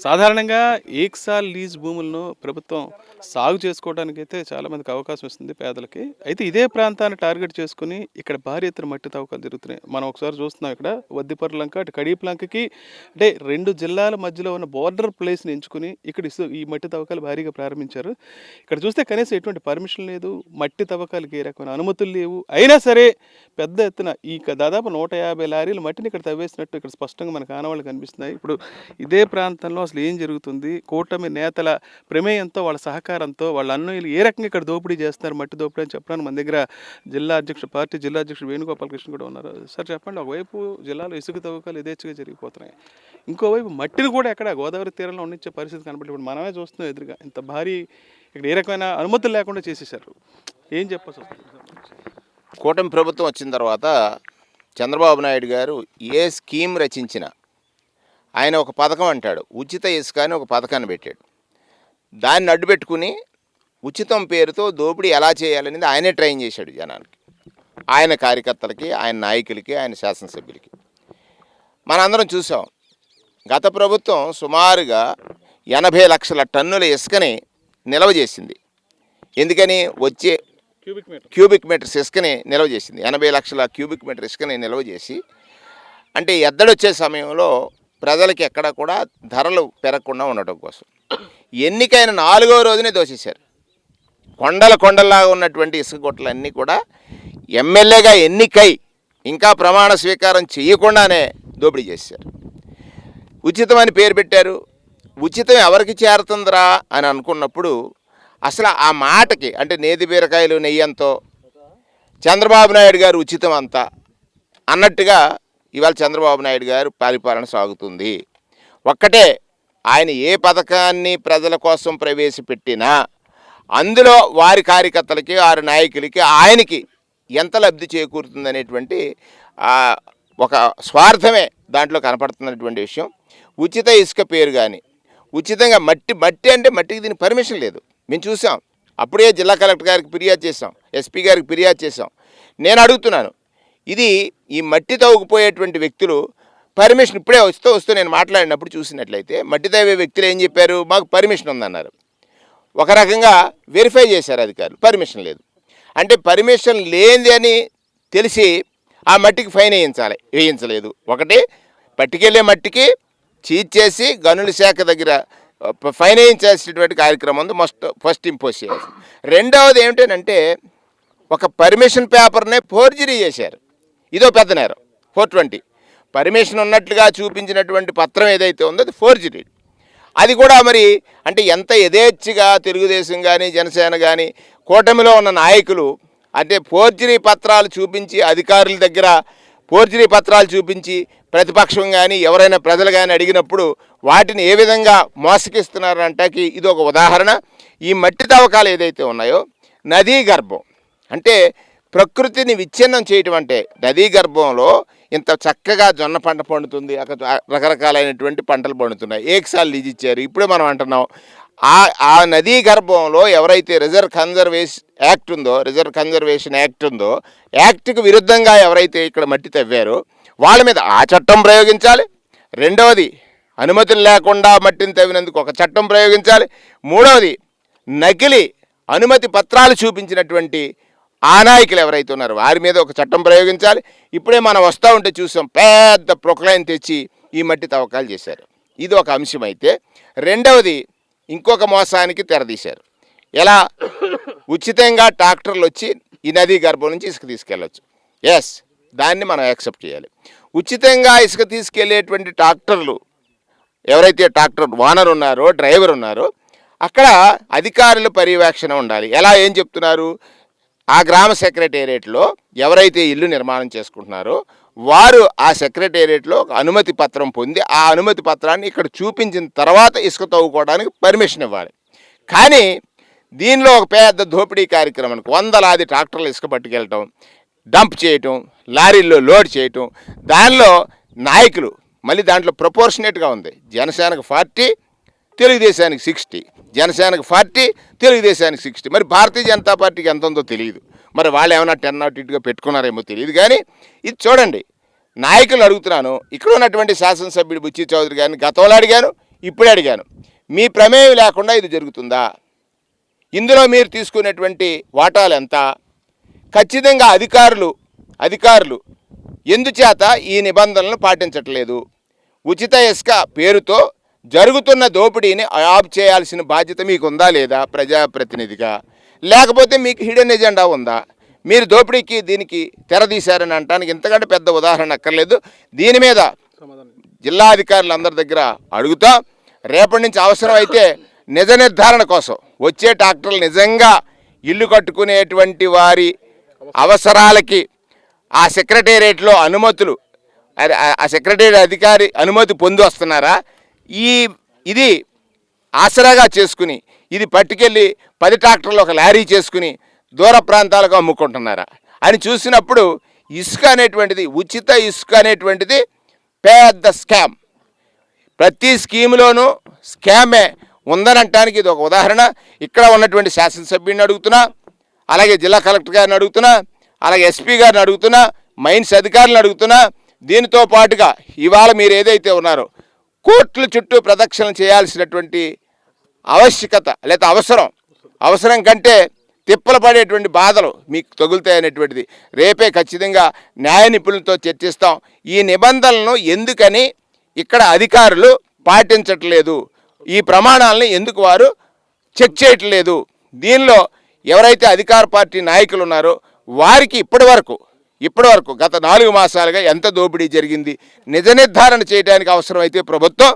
సాధారణంగా ఏక్సాల్ లీజ్ భూములను ప్రభుత్వం సాగు చేసుకోవడానికైతే చాలామందికి అవకాశం ఇస్తుంది పేదలకి. అయితే ఇదే ప్రాంతాన్ని టార్గెట్ చేసుకొని ఇక్కడ భారీ ఎత్తున మట్టి తవ్వకాలు జరుగుతున్నాయి. మనం ఒకసారి చూస్తున్నాం ఇక్కడ వద్దిపర్రు లంక, అటు కడీపు అంటే 2 జిల్లాల మధ్యలో ఉన్న బోర్డర్ ప్లేస్‌ని ఎంచుకొని ఇక్కడ ఈ మట్టి తవ్వకాలు భారీగా ప్రారంభించారు. ఇక్కడ చూస్తే కనీసం ఎటువంటి పర్మిషన్ లేదు. మట్టి తవ్వకాలకి ఏ రకమైన అనుమతులు లేవు. అయినా సరే పెద్ద ఎత్తున దాదాపు 150 లారీల మట్టిని ఇక్కడ తవ్వేసినట్టు ఇక్కడ స్పష్టంగా మనకు ఆనవాళ్లు కనిపిస్తున్నాయి. ఇప్పుడు ఇదే ప్రాంతంలో అసలు ఏం జరుగుతుంది? కూటమి నేతల ప్రమేయంతో, వాళ్ళ సహకారంతో, వాళ్ళ అన్నయ్యలు ఏ రకంగా ఇక్కడ దోపిడీ చేస్తున్నారు, మట్టి దోపిడీ అని చెప్పడానికి మన దగ్గర పార్టీ జిల్లా అధ్యక్షుడు వేణుగోపాలకృష్ణ కూడా ఉన్నారు. సార్ చెప్పండి, ఒకవైపు జిల్లాలో ఇసుక తవ్వకాలు యథేచ్ఛగా జరిగిపోతున్నాయి, ఇంకోవైపు మట్టిని కూడా ఎక్కడ గోదావరి తీరంలో ఉండించే పరిస్థితి కనబడి ఇప్పుడు మనమే చూస్తున్నాం ఎదురుగా. ఇంత భారీ ఇక్కడ ఏ రకమైన అనుమతులు లేకుండా చేసేసారు. ఏం చెప్పాల్సి వస్తుంది? కూటమి ప్రభుత్వం వచ్చిన తర్వాత చంద్రబాబు నాయుడు గారు ఏ స్కీమ్ రచించినా ఆయన ఒక పథకం అంటాడు, ఉచిత ఇసుక అని ఒక పథకాన్ని పెట్టాడు. దాన్ని అడ్డుపెట్టుకుని ఉచితం పేరుతో దోపిడీ ఎలా చేయాలనేది ఆయనే ట్రైన్ చేశాడు జనానికి, ఆయన కార్యకర్తలకి, ఆయన నాయకులకి, ఆయన శాసనసభ్యులకి. మనందరం చూసాం, గత ప్రభుత్వం సుమారుగా 80 లక్షల టన్నుల ఇసుకని నిల్వ చేసింది. ఎందుకని? వచ్చే క్యూబిక్ మీటర్స్ ఇసుకని నిల్వ చేసింది. 80 లక్షల క్యూబిక్ మీటర్ ఇసుకని నిల్వ చేసి, అంటే ఎద్దడొచ్చే సమయంలో ప్రజలకి ఎక్కడ కూడా ధరలు పెరగకుండా ఉండటం కోసం ఎన్నికైన 4వ రోజునే దోసేశారు. కొండలలాగా ఉన్నటువంటి ఇసుక గుట్టలన్నీ కూడా ఎమ్మెల్యేగా ఎన్నికై ఇంకా ప్రమాణ స్వీకారం చేయకుండానే దోపిడీ చేశారు. ఉచితం అని పేరు పెట్టారు. ఉచితం ఎవరికి చేరుతుందిరా అని అనుకున్నప్పుడు అసలు ఆ మాటకి, అంటే నేతి బీరకాయలు నెయ్యంతో చంద్రబాబు నాయుడు గారు ఉచితం అంతా అన్నట్టుగా ఇవాళ చంద్రబాబు నాయుడు గారు పరిపాలన సాగుతుంది. ఒక్కటే, ఆయన ఏ పథకాన్ని ప్రజల కోసం ప్రవేశపెట్టినా అందులో వారి కార్యకర్తలకి, వారి నాయకులకి, ఆయనకి ఎంత లబ్ధి చేకూరుతుందనేటువంటి ఒక స్వార్థమే దాంట్లో కనపడుతున్నటువంటి విషయం. ఉచిత ఇసుక పేరు కానీ, ఉచితంగా మట్టి అంటే మట్టికి దీనికి పర్మిషన్ లేదు. మేము చూసాం, అప్పుడే జిల్లా కలెక్టర్ గారికి ఫిర్యాదు చేసాం, ఎస్పీ గారికి ఫిర్యాదు చేసాం. నేను అడుగుతున్నాను, ఇది ఈ మట్టి తవ్వుకుపోయేటువంటి వ్యక్తులు పర్మిషన్ ఇప్పుడే వస్తూ నేను మాట్లాడినప్పుడు చూసినట్లయితే మట్టి తవ్వే వ్యక్తులు ఏం చెప్పారు, మాకు పర్మిషన్ ఉందన్నారు. ఒక రకంగా వెరిఫై చేశారు అధికారులు, పర్మిషన్ లేదు. అంటే పర్మిషన్ లేనిది అని తెలిసి ఆ మట్టికి ఫైన్ వేయించలేదు. ఒకటి, పట్టుకెళ్ళే మట్టికి చీజ్ చేసి గనుల శాఖ దగ్గర ఫైన్ వేయించాల్సినటువంటి కార్యక్రమం ఉంది, ఫస్ట్ ఇంపోజ్ చేయాల్సి. రెండవది ఏమిటంటే ఒక పర్మిషన్ పేపర్నే ఫోర్జరీ చేశారు. ఇదో పెద్ద నేరం. 420 పర్మిషన్ ఉన్నట్లుగా చూపించినటువంటి పత్రం ఏదైతే ఉందో అది ఫోర్జరీ. అది కూడా మరి అంటే ఎంత యథేచ్ఛగా తెలుగుదేశం కానీ, జనసేన కానీ, కూటమిలో ఉన్న నాయకులు అంటే ఫోర్జరీ పత్రాలు చూపించి, అధికారుల దగ్గర ఫోర్జరీ పత్రాలు చూపించి ప్రతిపక్షం కానీ ఎవరైనా ప్రజలు కానీ అడిగినప్పుడు వాటిని ఏ విధంగా మోసగిస్తున్నారంటాకి ఇది ఒక ఉదాహరణ. ఈ మట్టి తవ్వకాలు ఏదైతే ఉన్నాయో నదీ గర్భం, అంటే ప్రకృతిని విచ్ఛిన్నం చేయటం. అంటే నదీ గర్భంలో ఇంత చక్కగా జొన్న పంట పండుతుంది, అక్కడ రకరకాలైనటువంటి పంటలు పండుతున్నాయి, ఏకసారి లీజ్ ఇచ్చారు. ఇప్పుడే మనం అంటున్నాం, ఆ నదీ గర్భంలో ఎవరైతే రిజర్వ్ కన్జర్వేషన్ యాక్ట్ ఉందో యాక్ట్కి విరుద్ధంగా ఎవరైతే ఇక్కడ మట్టి తవ్వారో వాళ్ళ మీద ఆ చట్టం ప్రయోగించాలి. రెండవది, అనుమతులు లేకుండా మట్టిని తవ్వినందుకు ఒక చట్టం ప్రయోగించాలి. మూడవది, నకిలీ అనుమతి పత్రాలు చూపించినటువంటి ఆ నాయకులు ఎవరైతే ఉన్నారో వారి మీద ఒక చట్టం ప్రయోగించాలి. ఇప్పుడే మనం వస్తూ ఉంటే చూసాం, పెద్ద ప్రొక్లైన్ తెచ్చి ఈ మట్టి తవ్వకాలు చేశారు. ఇది ఒక అంశం. అయితే రెండవది, ఇంకొక మోసానికి తెరదీశారు. ఎలా? ఉచితంగా ట్రాక్టర్లు వచ్చి ఈ నదీ గర్భం నుంచి ఇసుక తీసుకెళ్ళవచ్చు. ఎస్, దాన్ని మనం యాక్సెప్ట్ చేయాలి. ఉచితంగా ఇసుక తీసుకెళ్లేటువంటి ట్రాక్టర్లు ఎవరైతే ట్రాక్టర్ ఓనర్ ఉన్నారో, డ్రైవర్ ఉన్నారో, అక్కడ అధికారుల పర్యవేక్షణ ఉండాలి. ఎలా? ఏం చెప్తున్నారు? ఆ గ్రామ సెక్రటేరియట్లో ఎవరైతే ఇల్లు నిర్మాణం చేసుకుంటున్నారో వారు ఆ సెక్రటేరియట్లో ఒక అనుమతి పత్రం పొంది ఆ అనుమతి పత్రాన్ని ఇక్కడ చూపించిన తర్వాత ఇసుక తవ్వుకోవడానికి పర్మిషన్ ఇవ్వాలి. కానీ దీనిలో ఒక పెద్ద దోపిడీ కార్యక్రమానికి వందలాది ట్రాక్టర్లు ఇసుక పట్టుకెళ్ళటం, డంప్ చేయటం, లారీల్లో లోడ్ చేయటం, దానిలో నాయకులు మళ్ళీ దాంట్లో ప్రపోర్షనేట్గా ఉంది. జనసేనకు 40, తెలుగుదేశానికి 60, జనసేనకు 40, తెలుగుదేశానికి 60. మరి భారతీయ జనతా పార్టీకి ఎంత ఉందో తెలియదు. మరి వాళ్ళు ఏమైనా 10 నాట్ ఇటుగా పెట్టుకున్నారేమో తెలియదు. కానీ ఇది చూడండి, నాయకులు అడుగుతున్నాను, ఇక్కడ ఉన్నటువంటి శాసనసభ్యుడు బుచ్చి చౌదరి గారిని గతంలో అడిగాను, ఇప్పుడే అడిగాను, మీ ప్రమేయం లేకుండా ఇది జరుగుతుందా? ఇందులో మీరు తీసుకునేటువంటి వాటాలు ఎంత? ఖచ్చితంగా అధికారులు ఎందుచేత ఈ నిబంధనలను పాటించట్లేదు? ఉచిత ఇసుక పేరుతో జరుగుతున్న దోపిడీని ఆప్ చేయాల్సిన బాధ్యత మీకు ఉందా లేదా ప్రజాప్రతినిధిగా? లేకపోతే మీకు హిడెన్ ఎజెండా ఉందా? మీరు దోపిడీకి దీనికి తెరదీశారని అనడానికి ఇంతకంటే పెద్ద ఉదాహరణ అక్కర్లేదు. దీని మీద జిల్లా అధికారులందరి దగ్గర అడుగుతా. రేపటి నుంచి అవసరం అయితే నిజ నిర్ధారణ కోసం వచ్చే ట్రాక్టర్లు నిజంగా ఇల్లు కట్టుకునేటువంటి వారి అవసరాలకి ఆ సెక్రటేరియట్లో అనుమతులు, ఆ సెక్రటేరియట్ అధికారి అనుమతి పొంది వస్తున్నారా? ఇది ఆసరాగా చేసుకుని ఇది పట్టుకెళ్ళి 10 ట్రాక్టర్లు ఒక లారీ చేసుకుని దూర ప్రాంతాలకు అమ్ముకుంటున్నారా అని చూసినప్పుడు ఉచిత ఇసుక అనేటువంటిది పెద్ద స్కామ్. ప్రతి స్కీములోనూ స్కామే ఉందనటానికి ఇది ఒక ఉదాహరణ. ఇక్కడ ఉన్నటువంటి శాసనసభ్యుడిని అడుగుతున్నా, అలాగే జిల్లా కలెక్టర్ గారిని అడుగుతున్నా, అలాగే ఎస్పీ గారిని అడుగుతున్నా, మైన్స్ అధికారులను అడుగుతున్నా. దీనితో పాటుగా ఇవాళ మీరు ఏదైతే ఉన్నారో కోర్టుల చుట్టూ ప్రదక్షిణలు చేయాల్సినటువంటి ఆవశ్యకత లేదా అవసరం కంటే తిప్పలు పడేటువంటి బాధలు మీకు తగులుతాయనేటువంటిది రేపే ఖచ్చితంగా న్యాయ నిపుణులతో చర్చిస్తాం. ఈ నిబంధనలను ఎందుకని ఇక్కడ అధికారులు పాటించట్లేదు, ఈ ప్రమాణాలను ఎందుకు వారు చెక్ చేయట్లేదు? దీనిలో ఎవరైతే అధికార పార్టీ నాయకులు ఉన్నారో వారికి ఇప్పటివరకు గత 4 మాసాలుగా ఎంత దోపిడీ జరిగింది నిజ నిర్ధారణ చేయడానికి అవసరమైతే ప్రభుత్వం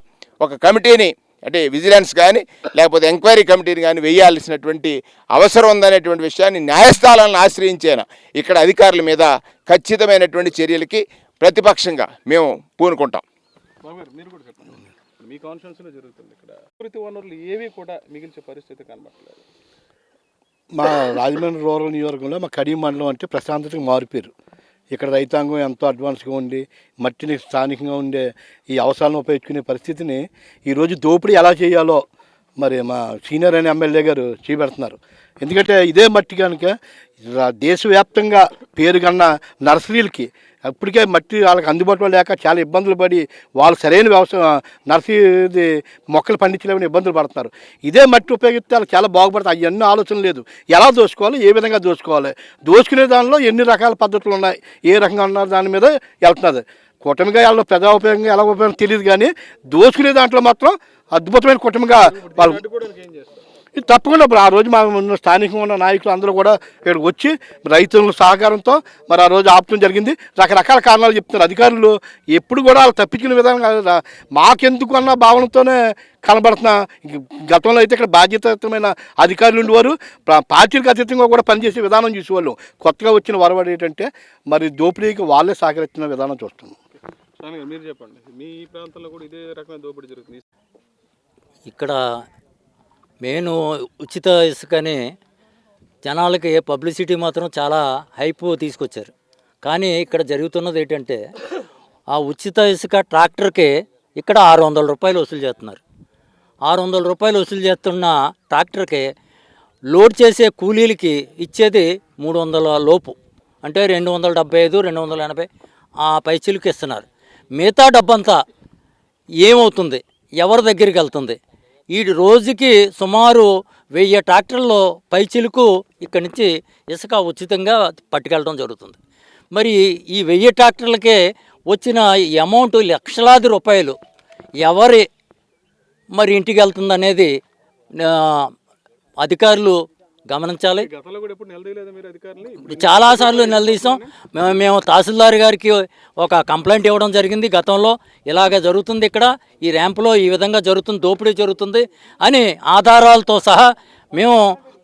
ఒక కమిటీని, అంటే విజిలెన్స్ కానీ లేకపోతే ఎంక్వైరీ కమిటీని కానీ వేయాల్సినటువంటి అవసరం ఉందనేటువంటి విషయాన్ని న్యాయస్థానాలను ఆశ్రయించేనా ఇక్కడ అధికారుల మీద ఖచ్చితమైనటువంటి చర్యలకి ప్రతిపక్షంగా మేము పూనుకుంటాం. మీరు కూడా చెప్పండి, మీ కాన్ఫరెన్స్లో జరుగుతుంది ఇక్కడ ప్రకృతి వనరులు ఏవి కూడా మిగిల్చే పరిస్థితి కనబడలేదు. మా రాజమండ్రి రూరల్ నియోజకవర్గంలో మా కడియం మండలం అంటే ప్రశాంతతకు మారిపోయారు. ఇక్కడ రైతాంగం ఎంతో అడ్వాన్స్గా ఉండి మట్టిని స్థానికంగా ఉండే ఈ అవసరాలను ఉపయోగించుకునే పరిస్థితిని ఈరోజు దోపిడీ ఎలా చేయాలో మరి మా సీనియర్ అయిన ఎమ్మెల్యే గారు చేపెడుతున్నారు. ఎందుకంటే ఇదే మట్టి కనుక దేశవ్యాప్తంగా పేరుగన్న నర్సరీలకి అప్పటికే మట్టి వాళ్ళకి అందుబాటులో లేక చాలా ఇబ్బందులు పడి వాళ్ళు సరైన నర్సరీ మొక్కలు పండించలేమని ఇబ్బందులు పడుతున్నారు. ఇదే మట్టి ఉపయోగిస్తే వాళ్ళకి చాలా బాగుపడతాయి. అవన్నీ ఆలోచన లేదు, ఎలా దోచుకోవాలి, ఏ విధంగా దోచుకోవాలి, దోచుకునే దానిలో ఎన్ని రకాల పద్ధతులు ఉన్నాయి, ఏ రకంగా ఉన్నారు దాని మీద వెళ్తున్నది. కూటమిగా వాళ్ళు ప్రజా ఉపయోగంగా ఎలా ఉపయోగం తెలియదు, కానీ దోచుకునే దాంట్లో మాత్రం అద్భుతమైన కూటమిగా వాళ్ళు ఇది తప్పకుండా. ఇప్పుడు ఆ రోజు మా ఉన్న స్థానికంగా ఉన్న నాయకులు అందరూ కూడా ఇక్కడికి వచ్చి రైతుల సహకారంతో మరి ఆ రోజు ఆపడం జరిగింది. రకరకాల కారణాలు చెప్తున్నారు అధికారులు. ఎప్పుడు కూడా వాళ్ళు తప్పించిన విధానం మాకెందుకు అన్న భావనతోనే కనబడుతున్నా. గతంలో అయితే ఇక్కడ బాధ్యతమైన అధికారులు ఉండేవారు, పార్టీలకు అతీతంగా కూడా పనిచేసే విధానం చూసేవాళ్ళు. కొత్తగా వచ్చిన వరవడి ఏంటంటే మరి దోపిడీకి వాళ్ళే సహకరిస్తున్న విధానం చూస్తున్నాం. మీరు చెప్పండి, మీ ప్రాంతంలో కూడా ఇదే రకమైన దోపిడీ జరుగుతుంది? ఇక్కడ మెయిన్ ఉచిత ఇసుకని జనాలకి పబ్లిసిటీ మాత్రం చాలా హైప్ తీసుకొచ్చారు. కానీ ఇక్కడ జరుగుతున్నది ఏంటంటే ఆ ఉచిత ఇసుక ట్రాక్టర్కి ఇక్కడ 600 రూపాయలు వసూలు చేస్తున్నారు. 600 రూపాయలు వసూలు చేస్తున్న ట్రాక్టర్కి లోడ్ చేసే కూలీలకి ఇచ్చేది 300 లోపు, అంటే 275, 280 ఆ పైచీలకి ఇస్తున్నారు. మిగతా డబ్బంతా ఏమవుతుంది, ఎవరి దగ్గరికి వెళ్తుంది? ఈ రోజుకి సుమారు 1000 ట్రాక్టర్లో పైచిలుకు ఇక్కడి నుంచి ఇసుక ఉచితంగా పట్టుకెళ్ళడం జరుగుతుంది. మరి ఈ 1000 ట్రాక్టర్లకే వచ్చిన అమౌంట్ లక్షలాది రూపాయలు ఎవరి మరి ఇంటికి వెళ్తుంది అనేది అధికారులు గమనించాలి. చాలాసార్లు నిలదీసాం. మేము తహసీల్దార్ గారికి ఒక కంప్లైంట్ ఇవ్వడం జరిగింది. గతంలో ఇలాగ జరుగుతుంది, ఇక్కడ ఈ ర్యాంపులో ఈ విధంగా జరుగుతుంది, దోపిడీ జరుగుతుంది అని ఆధారాలతో సహా మేము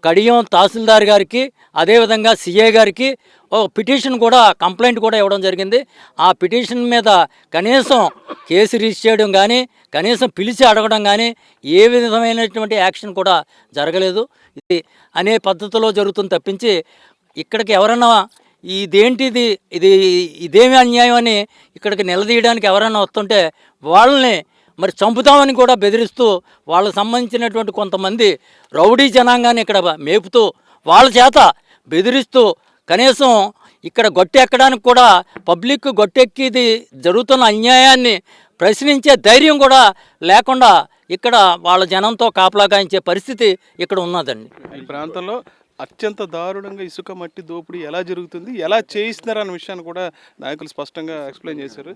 కడియం తహసీల్దార్ గారికి అదేవిధంగా సిఐ గారికి ఒక పిటిషన్ కూడా, కంప్లైంట్ కూడా ఇవ్వడం జరిగింది. ఆ పిటిషన్ మీద కనీసం కేసు రిజిస్టర్ చేయడం కానీ, కనీసం పిలిచి అడగడం కానీ ఏ విధమైనటువంటి యాక్షన్ కూడా జరగలేదు. ఇది అనే పద్ధతిలో జరుగుతుంది తప్పించి ఇక్కడికి ఎవరైనా ఇదేంటిది, ఇదేమి అన్యాయం అని ఇక్కడికి నిలదీయడానికి ఎవరైనా వస్తుంటే వాళ్ళని మరి చంపుతామని కూడా బెదిరిస్తూ వాళ్ళకు సంబంధించినటువంటి కొంతమంది రౌడీ జనాంగాన్ని ఇక్కడ మేపుతూ వాళ్ళ చేత బెదిరిస్తూ కనీసం ఇక్కడ గొట్టెక్కడానికి కూడా పబ్లిక్ గొట్టెక్కిది జరుగుతున్న అన్యాయాన్ని ప్రశ్నించే ధైర్యం కూడా లేకుండా ఇక్కడ వాళ్ళ జనంతో కాపలా గాయించే పరిస్థితి ఇక్కడ ఉన్నదండి. ఈ ప్రాంతంలో అత్యంత దారుణంగా ఇసుక మట్టి దోపిడీ ఎలా జరుగుతుంది, ఎలా చేయిస్తున్నారు అన్న విషయాన్ని కూడా నాయకులు స్పష్టంగా ఎక్స్ప్లెయిన్ చేశారు.